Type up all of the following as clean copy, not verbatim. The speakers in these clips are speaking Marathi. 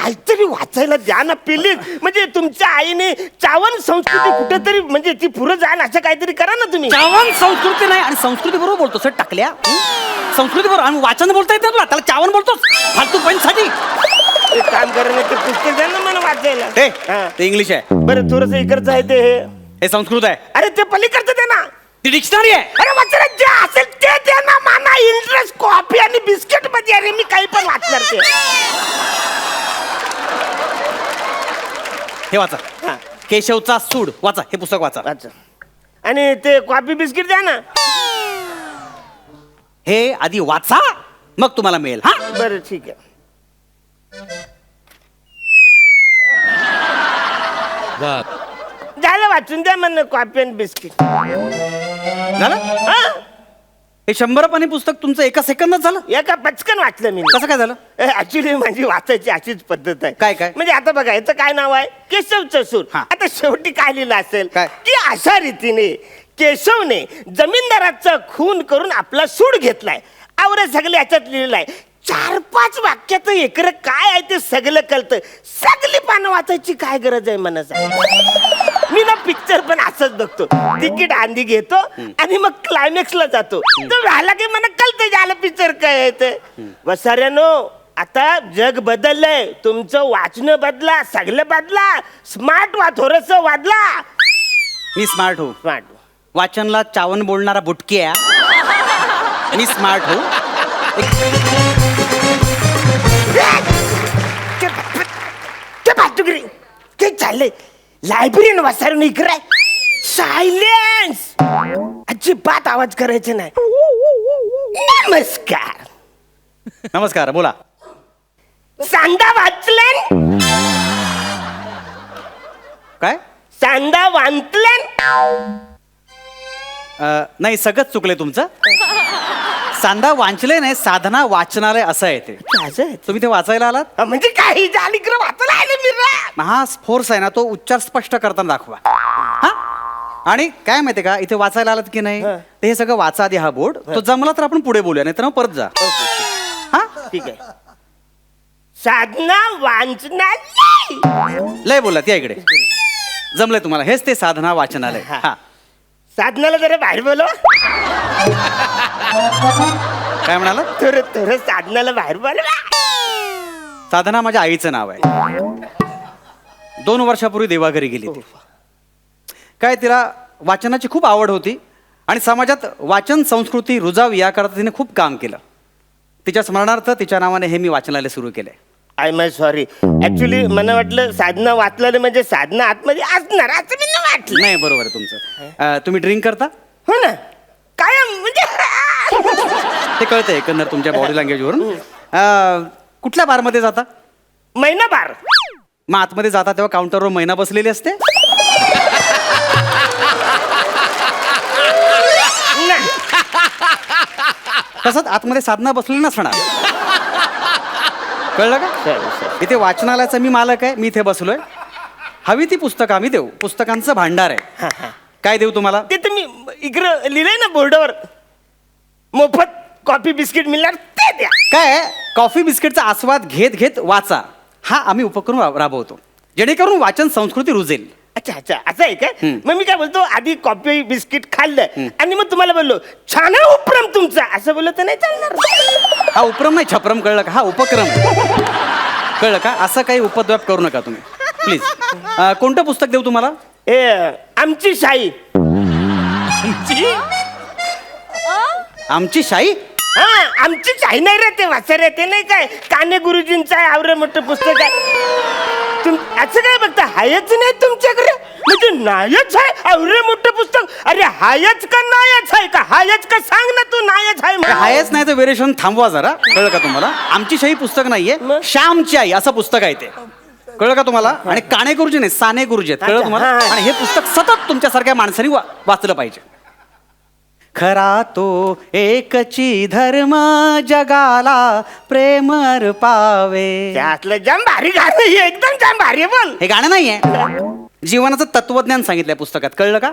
काहीतरी वाचायला द्या ना प्लीज. म्हणजे तुमच्या आईने चावण संस्कृती कुठेतरी म्हणजे ती पुढे जाईल असं काहीतरी करा ना तुम्ही. चावण संस्कृती नाही आणि संस्कृती बरोबर बोलतो सर टाकल्या संस्कृती बरोबर आणि वाचन बोलता येतं तुला त्याला चावण बोलतोस फालतू पॉईंटसाठी. एक काम करा ना ते पुस्तक द्या ना मला वाचायला. ते इंग्लिश आहे. बरं थोडस इकडचं आहे ते हे संस्कृत आहे. अरे ते पलीकडचं दे ना. ती डिक्शनरी आहे. अरे वाचणार जे असेल ते दे ना. माना इंटरेस्ट कॉफी आणि बिस्किट मध्ये. अरे मी काही पण वाचणार ते. हे वाचा. केशवचा सूड वाचा. हे पुस्तक वाचा. वाचा. आणि ते कॉफी बिस्किट द्या ना. हे आधी वाचा मग तुम्हाला मिळेल. हा बरं ठीक आहे. झालं वाचून द्या म्हणणं कॉफी आणि बिस्किट. झालं. हे 100 पानी पुस्तक तुमचं एका सेकंदात झालं. एका पचकन वाचलं मी. कसं काय झालं. ऍक्च्युली माझी वाचायची अशीच पद्धत आहे. काय काय म्हणजे आता बघा याचं काय नाव आहे केशवचं सूर. आता शेवटी काय लिहिलं असेल काय? की अशा रीतीने केशवने जमीनदाराचा खून करून आपला सूड घेतलाय. आवरे सगळे याच्यात लिहिलेलं आहे. 4-5 वाक्यात एकरं काय आहे ते सगळं कळतं. सगळी पानं वाचायची काय गरज आहे मला सांग. मी ना पिक्चर पण असंच बघतो. तिकीट आंधी घेतो आणि मग क्लायमॅक्सला जातो. तो झाला की मला कळतं झालं पिक्चर काय आहे ते. वसाऱ्यानो आता जग बदललंय. तुमचं वाचणं बदला. सगळं बदला. स्मार्ट वा थोडस वादला. मी स्मार्ट हो. स्मार्ट वाचनला चावण बोलणारा बुटकी आहे. मी स्मार्ट हो. काय चाललंय. लायब्ररी वसारून इकडे सायलेन्स. अजिबात आवाज करायचा नाही. नमस्कार. नमस्कार बोला. सांदा वाचलन. काय सांदा वाचलन. नाही सगळंच चुकलंय तुमचं. सांदा वाचले नाही साधना वाचनालय असं आहे ते. तुम्ही ते वाचायला आलात म्हणजे काही झाली इकडे वाचायला आले मी रे. हा फोर्स आहे ना तो उच्चार स्पष्ट करताना दाखवा. हा आणि काय माहितीये का इथे वाचायला आलात की नाही ते हे सगळं वाचा आधी. हा बोर्ड तो जमला तर आपण पुढे बोलूया नाही तर मग परत जा. हा ठीक आहे. साधना वाचनालय. लय बोला त्या इकडे जमलंय तुम्हाला. हेच ते साधना वाचनालय. हा साधनाला जरा बाहेर बोलव. काय म्हणाला. थोडं थोडं साधनाला बाहेर बोलवा. साधना माझ्या आईचं नाव आहे. 2 वर्षापूर्वी देवाघरी गेली ती. काय तिला वाचनाची खूप आवड होती आणि समाजात वाचन संस्कृती रुजावी याकरता तिने खूप काम केलं. तिच्या स्मरणार्थ तिच्या नावाने हे मी वाचनालय सुरू केलंय. I am sorry. ऍक्च्युली मला वाटलं साधना वाचलं म्हणजे साधना आतमध्ये असणार असं मी वाटलं. नाही बरोबर आहे तुमचं. तुम्ही ड्रिंक करता. हो ना. काय म्हणजे ते कळतंय एकंदर तुमच्या बॉडी लँग्वेजवरून. कुठल्या बारमध्ये जाता. महिना बार. मग आतमध्ये जाता तेव्हा काउंटरवर महिना बसलेली असते. नाही. तसंच आतमध्ये साधना बसलेली नसणार. कळलं का. इथे वाचनालयाचा मी मालक आहे. मी इथे बसलोय. हवी ती पुस्तकं आम्ही देऊ. पुस्तकांचं भांडार आहे. काय देऊ तुम्हाला. ते तुम्ही इकडं लिहिलंय ना बोर्डावर मोफत कॉफी बिस्किट मिळणार ते द्या. काय कॉफी बिस्किटचा आस्वाद घेत घेत वाचा हा आम्ही उपक्रम राबवतो जेणेकरून वाचन संस्कृती रुजेल. अच्छा अच्छा असं आहे काय. मग मी काय बोलतो आधी कॉफी बिस्किट खाल्लं आणि मग तुम्हाला बोललो छान आहे उपक्रम तुमचा असं बोललो तर नाही चालणार. हा उपक्रम नाही छपरम. कळलं का. हा उपक्रम कळलं का. असं काही उपद्व्याप करू नका तुम्ही प्लीज. कोणतं पुस्तक देऊ तुम्हाला. आमची शाही. आमची शाही. हा आमची शाही नाही रे ते वाचारे ते नाही काय काने गुरुजींचं आहे आवरे मोठं पुस्तक आहे. असं काय बघता हायच नाही तुमच्याकडे म्हणजे नायच आहे आवरे मोठं पुस्तक. अरे हायच का नायच आहे का. हायच का सांग ना तू नायच आहे. हायच नाही तर व्हेरिएशन थांबवा जरा. कळलं का तुम्हाला. आमची शाही पुस्तक नाहीये श्यामची आई असं पुस्तक आहे ते. कळलं का तुम्हाला. आणि काणे गुरुजी नाही साने गुरुजी आहेत. कळलं तुम्हाला. आणि हे पुस्तक सतत तुमच्यासारख्या माणसांनी वाचलं पाहिजे. खरा तो एकची धर्म जगाला प्रेम अर्पावे. त्यातलं जाम भारी गाणं आहे. एकदम जाम भारी बोल. हे गाणं नाहीये. जीवनाचं तत्वज्ञान सांगितलंय पुस्तकात. कळलं का.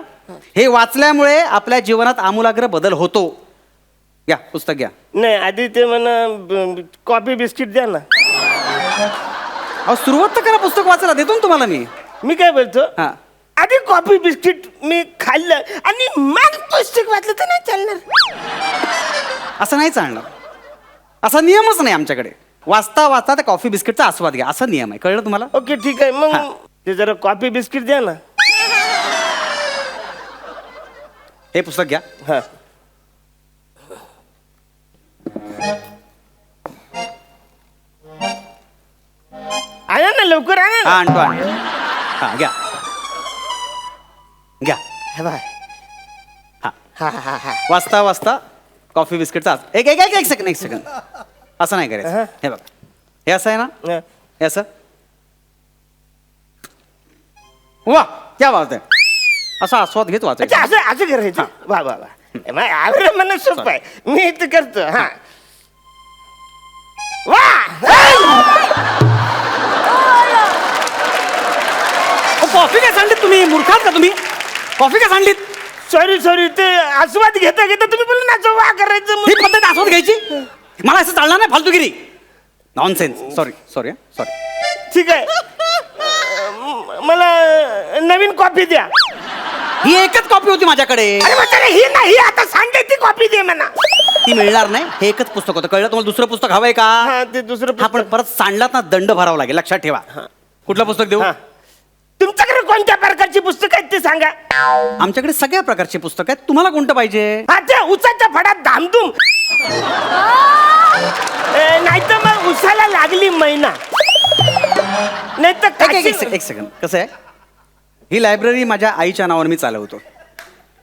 हे वाचल्यामुळे आपल्या जीवनात आमूलाग्र बदल होतो. घ्या पुस्तक घ्या. नाही आधी ते म्हणा कॉफी बिस्किट द्या ना. अहो सुरुवात तर करा पुस्तक वाचायला, देतो ना तुम्हाला मी काय बोलतो हा. आधी कॉफी बिस्किट मी खाल्लं आणि मग पुस्तक वाचलं तर नाही चालणार. असं नाही चालणार, असा नियमच नाही आमच्याकडे. वाचता वाचता त्या कॉफी बिस्किटचा आस्वाद घ्या, असा नियम आहे. कळलं तुम्हाला? ओके ठीक आहे, मग ते जरा कॉफी बिस्किट द्या ना. हे पुस्तक घ्या. हा आणा ना, लवकर आणा हा ना. आणतो आणतो. हा घ्या घ्या. हे बाय. हा हा हा हा वाचता वाचता कॉफी बिस्किटचा एक एक एक एक सेकंड एक सेकंड असं नाही करायचं. हे बघा, हे असं आहे ना, हा. हे असं. वा क्या बात आहे. असा आस्वाद घेत अच्छा, वाचायचं. असं असं करायचं. वा वा वा, आवडलं मला, सोपं आहे. मी इथं करतो. हा वा. कॉफी काय सांडलीत तुम्ही? मूर्खात का तुम्ही? कॉफी काय सांडलीत? सॉरी ते आस्वाद घेता घेता तुम्ही बोलले ना वा करायचं ही म्हणून. पद्धत आस्वाद घ्यायची? मला असं चालणार नाही, फालतूगिरी. नॉनसेन्स. Sorry sorry sorry. ठीक आहे, मला नवीन कॉफी द्या. ही एकच कॉपी होती माझ्याकडे. अरे मग त्याला ही नाही, आता सांगते ती कॉफी दे म्हणा. ती मिळणार नाही. हे एकच पुस्तक होतं. कळलं तुम्हाला? दुसरं पुस्तक हवंय का? हा ते दुसरं हा पण परत सांडलात ना, दंड भरावा लागेल, लक्षात ठेवा. कुठलं पुस्तक देऊ? हा. तुमच्याकडे कोणत्या प्रकारची पुस्तक आहेत ते सांगा. आमच्याकडे सगळ्या प्रकारचे पुस्तक आहेत. तुम्हाला कोणतं पाहिजे? हा त्या उसाच्या फडात धामधूम, नाही तर मग उसाला लागली मैना, नाही तर एक सेकंड. कसं आहे, ही लायब्ररी माझ्या आईच्या नावावर मी चालवतो.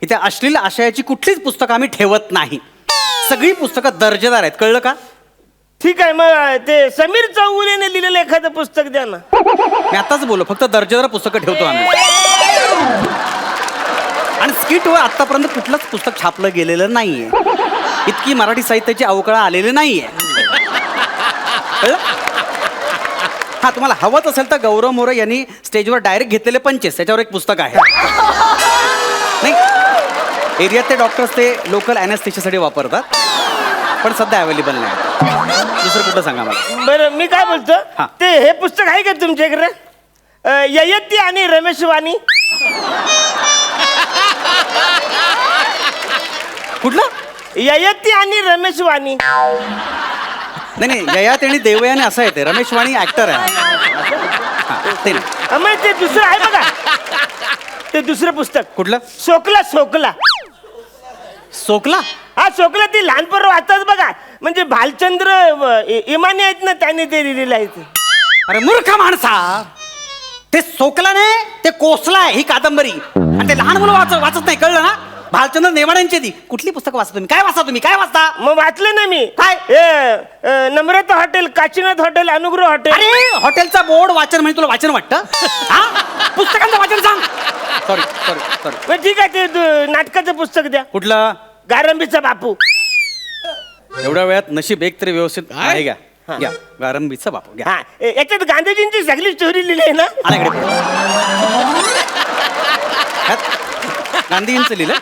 इथे अश्लील आशयाची कुठलीच पुस्तकं आम्ही ठेवत नाही. सगळी पुस्तकं दर्जेदार आहेत. कळलं का? ठीक आहे, मग ते समीर चौगुलेने लिहिलेलं एखादं पुस्तक द्या ना. मी आताच बोललो, फक्त दर्जेदार पुस्तकं ठेवतो आम्ही. आणि स्किटवर आतापर्यंत कुठलंच पुस्तक छापलं गेलेलं नाहीये. इतकी मराठी साहित्याची अवकळा आलेली नाहीये. कळलं? हा, तुम्हाला हवंच असेल तर गौरव मोरे यांनी स्टेजवर डायरेक्ट घेतलेले पंचेस, त्याच्यावर एक पुस्तक आहे. नाही, एरियात ते डॉक्टर्स ते लोकल अॅनेस्थेशियासाठी वापरतात, पण सध्या अवेलेबल नाही. दुसरं कुठं सांगा मला. बरं मी काय बोलतो, हा. ते हे पुस्तक आहे का तुमच्याकडे, ययती आणि रमेश वाणी? कुठलं? ययती आणि रमेश वाणी. नाही नाही, ययात आणि देवयाने असं आहे. ते रमेश वाणी ऍक्टर आहे. हा, ते नाही. मग ते दुसरं आहे बघा, ते दुसरं पुस्तक. कुठलं? सोकला सोकला. सोकला? हा सोकला, ती लहानपण वाचतात बघा, म्हणजे भालचंद्र इमाने आहेत ना, त्यांनी ते लिहिलेलं आहे. अरे मूर्ख माणसा, ते सोकला नाही, ते कोसला आहे ही कादंबरी. आणि ते लहान मुलं वाचत नाही. कळलं ना? भालचंद्र नेवाड्यांची ती. कुठली पुस्तकं वाचता तुम्ही? काय वाचता तुम्ही? काय वाचता? मग वाचलं ना मी. काय? नम्रता हॉटेल, काशीनाथ हॉटेल, अनुग्रह हॉटेल. अरे हॉटेलचा बोर्ड वाचन म्हणजे तुला वाचन वाटतं? हा, पुस्तकांचं वाचन सांग. Sorry sorry sorry. मग ठीक आहे, ते नाटकाचं पुस्तक द्या. कुठलं? गारंबीचा बापू. एवढ्या वेळात नशीब एक तरी व्यवस्थित आहे. घ्या घ्या, गारंबीचा बापू घ्या. हा, याच्यात गांधीजींची सगळी स्टोरी लिहिली आहे ना. आल्याकडे गांधींचं लिहिलंय.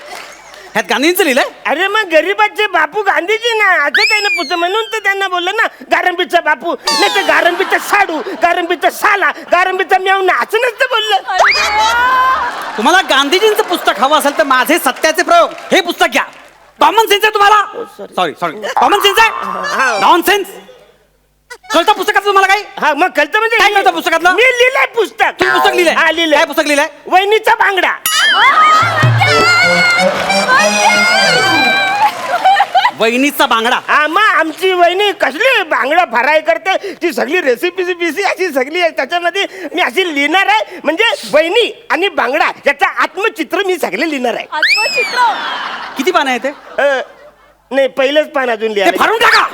ह्यात गांधींचं लिहिलंय. अरे मग गरीबाचे बापू गांधीजी ना, असं काही ना पुस्तक, म्हणून तर त्यांना बोललं ना गारंबीचा बापू, नाही तर गारंबीचा साडू, गारंबीचा साला, गारंबीचा मेवना, असं नसतं बोललं. तुम्हाला गांधीजींचं पुस्तक हवं असेल तर माझे सत्याचे प्रयोग हे पुस्तक घ्या. कॉमन सेन्स आहे तुम्हाला? सॉरी सॉरी, कॉमन सेन्स आहे, नॉन सेन्स. कळतं पुस्तकाचं तुम्हाला काही? हा मग कळतं म्हणजे काय कळतं पुस्तकातलं? मी लिहिलंय पुस्तक. तुम्ही पुस्तक लिहिलंय? हा लिहिलंय. काय पुस्तक लिहिलंय? वहिनीचा बांगडा. वहिनीचा बांगडा. हा, मग आमची वहिनी कसली बांगडा फ्राय करते, ती सगळी रेसिपी बिसी अशी सगळी आहे. त्याच्यामध्ये मी अशी लिहिणार आहे, म्हणजे वहिनी आणि बांगडा याचा आत्मचित्र मी सगळे लिहिणार आहे. आत्मचित्र. किती पानं आहे ते? नाही, पहिलंच पान अजून ते लिहायचं. फाडून टाका.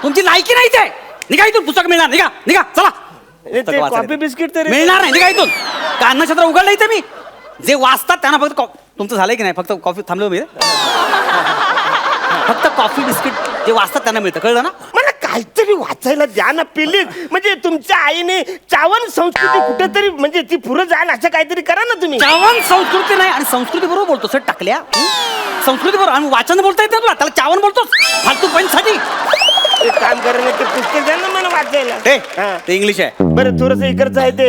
तुमची लायकी नाही ते. निघा इथून, पुस्तक मिळणार. निघा निघा, चला. ते कॉफी बिस्किट तरी मिळणार नाही. निघा इथून. कान्हक्षेत्र उघडलं इथे मी. जे वाचतात त्यांना फक्त तुमचं झालंय की नाही? फक्त कॉफी थांबलो मी. फक्त कॉफी बिस्किट जे वाचतात त्यांना मिळतं. कळलं ना? मला काहीतरी वाचायला द्या ना प्लीज. म्हणजे तुमच्या आईने चावण संस्कृती कुठेतरी म्हणजे ती पुढे जाईल असं काहीतरी करा ना तुम्ही. चावण संस्कृती नाही आणि संस्कृती बरोबर बोलतो सर टाकल्या संस्कृती बरोबर आणि वाचन बोलता येत तुला त्याला चावण बोलतोस फालतू साठी. एक काम करा ना ते पुस्तक द्या ना मला वाचायला. हा. ते इंग्लिश आहे. बरं थोडस इकडचं आहे ते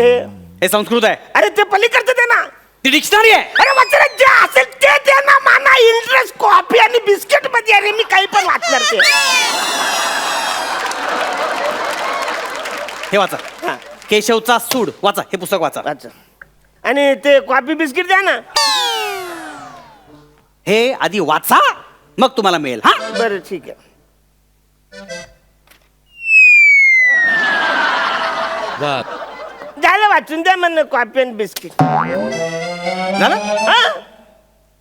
हे संस्कृत आहे. अरे ते पलीकडचं दे ना. ती डिक्शनरी आहे. अरे वाचना जे असेल ते दे ना. मला इंटरेस्ट कॉफी आणि बिस्किट मध्ये. अरे मी काही पण वाचणार ते. हे वाचा. हा. केशवचा सूड वाचा. हे पुस्तक वाचा. वाचा. आणि ते कॉफी बिस्किट द्या ना. हे आधी वाचा मग तुम्हाला मिळेल. हा बरं ठीक आहे. झालं वाचून द्या म्हणणं कॉफी आणि बिस्किट. झालं.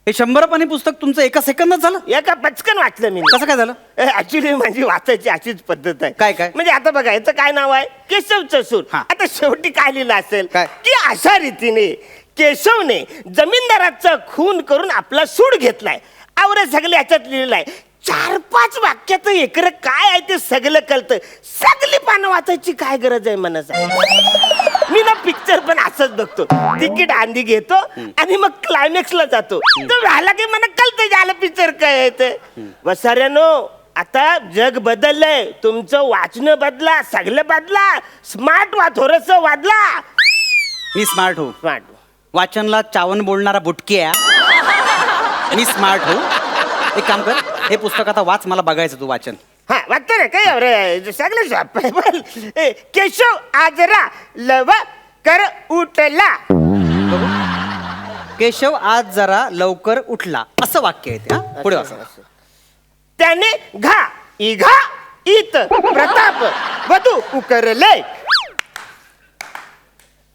हे 100 पानी पुस्तक तुमचं एका सेकंदात झालं. एका पचकन वाचलं मी. कसं काय झालं. ऍक्च्युली माझी वाचायची अशीच पद्धत आहे. काय? म्हणजे आता बघा याचं काय नाव आहे केशवचं सूर. हा. आता शेवटी काय लिहिलं असेल काय? की अशा रीतीने केशवने जमीनदाराचा खून करून आपला सूड घेतलाय. आवरे सगळे याच्यात लिहिलेलं आहे. 4-5 वाक्यात एकरं काय आहे ते सगळं कळतं. सगळी पानं वाचायची काय गरज आहे मला सांग. मी ना पिक्चर पण असंच बघतो. तिकीट आंधी घेतो आणि मग क्लायमॅक्सला जातो. तो झाला की मला कळतं झालं पिक्चर काय आहे ते. वसाऱ्यानो आता जग बदललंय. तुमचं वाचणं बदला. सगळं बदला. स्मार्ट वा थोडस वादला. मी स्मार्ट हो. स्मार्ट वाचनला चावण बोलणारा बुटक्या. मी स्मार्ट हो. एक काम कर हे पुस्तक आता वाच. मला बघायचं तू वाचन. हा वाटतं रे काय रे सगळं सोपं आहे. बोल. केशव आजरा लव कर उठला. केशव आज जरा लवकर उठला असं वाक्य आहे ते. हा पुढे वाचा. त्याने घा इघा इत प्रताप वधू उकरले.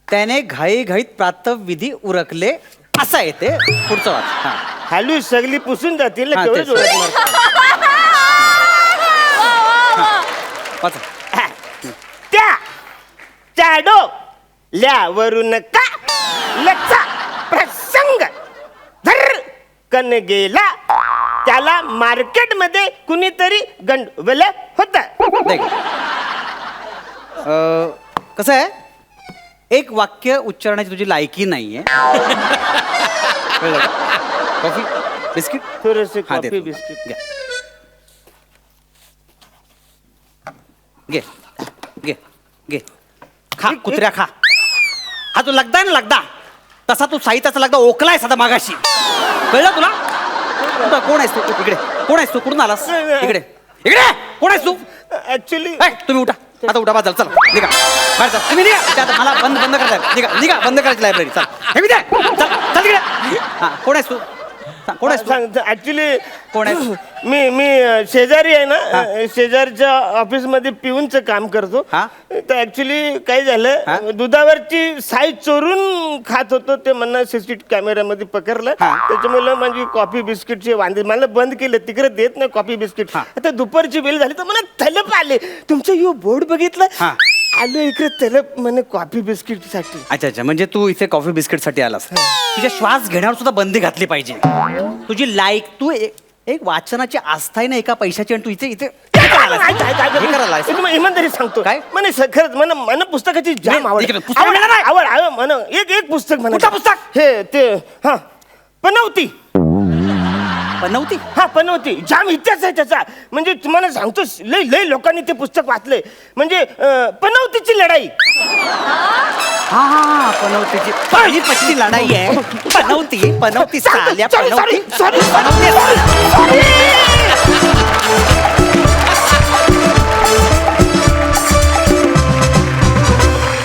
त्याने घाई घाईत प्रातःविधी उरकले असं येते. पुढचं वाच. हा हालू सगळी पुसून जातील ना हा, तेवढंच तेच. ओळख मारतात. वाचा. हा. त्या चाडो ल्यावरून का लचा प्रसंग धर कन गेला. त्याला मार्केटमध्ये कुणीतरी गंडवलं होतं. देख. कसं आहे एक वाक्य उच्चारण्याची तुझी लायकी नाहीये. कळलं का? कॉफी बिस्किट थोडंसं हा, कॉफी देतो. बिस्किट घे घे घे घे खा कुत्र्या खा. हा तू लगदा ना लगदा तसा तू साहित्याचा लगदा ओकलाय साधा मागाशी. कळलं तुला. कुठं कोण आहेस तू. इकडे कोण आहेस तू. कुठून आलास. इकडे इकडे कोण आहेस तू. ऍक्च्युली ए, तुम्ही उठा आता. उठा बाजल चला निघा बाहेर चल. तुम्ही निघा. ते आता मला बंद करायचं. निघा निघा बंद करायची लायब्ररी. चल हे मी दे. चल चल तिकडे. हा कोण आहेस तू. सांग, कोण आहेस तू. ऍक्च्युली कोण आहेस? मी शेजारी आहे ना. शेजारच्या ऑफिस मध्ये पिऊनचं काम करतो. हा? तर ऍक्च्युली काय हा? झालं दुधावरची साई चोरून खात होतो. ते म्हणणं सीसीटीव्ही कॅमेऱ्यामध्ये पकडलं. हा. त्याच्यामुळे माझी कॉफी बिस्किटचे वांदे मला बंद केले. तिकडे देत नाही कॉफी बिस्किट. हा. आता दुपारची वेळ झाली तर मला तलप आले. तुमचं यो बोर्ड बघितलं. हा. आलो इकडे तलप म्हणे कॉफी बिस्किट साठी. अच्छा अच्छा म्हणजे तू इथे कॉफी बिस्किट साठी आलास. तुझ्या श्वास घेण्यावर सुद्धा बंदी घातली पाहिजे. तुझी लायक तू एक वाचनाची आस्था आहे ना एका पैशाची आणि तू इथे इथे हे करायला आलायस. तुम्ही इमानदारी सांगतो काय? म्हणे खरंच मन पुस्तकाची जाम नाही, आवड इकडे पुस्तक मिळणार नाही. आवड म्हण एक पुस्तक म्हणा. कुठलं पुस्तक? हे ते हा पनवती. बनवती. हा पनवती जाम इतिहास आहे त्याचा. म्हणजे तुम्हाला सांगतो लय लय लोकांनी ते पुस्तक वाचलंय. म्हणजे पनवतीची लढाई. हा हा पनवतीची पहिली पछली लढाई आहे. पनवती साल्या सॉरी पनवती. Sorry sorry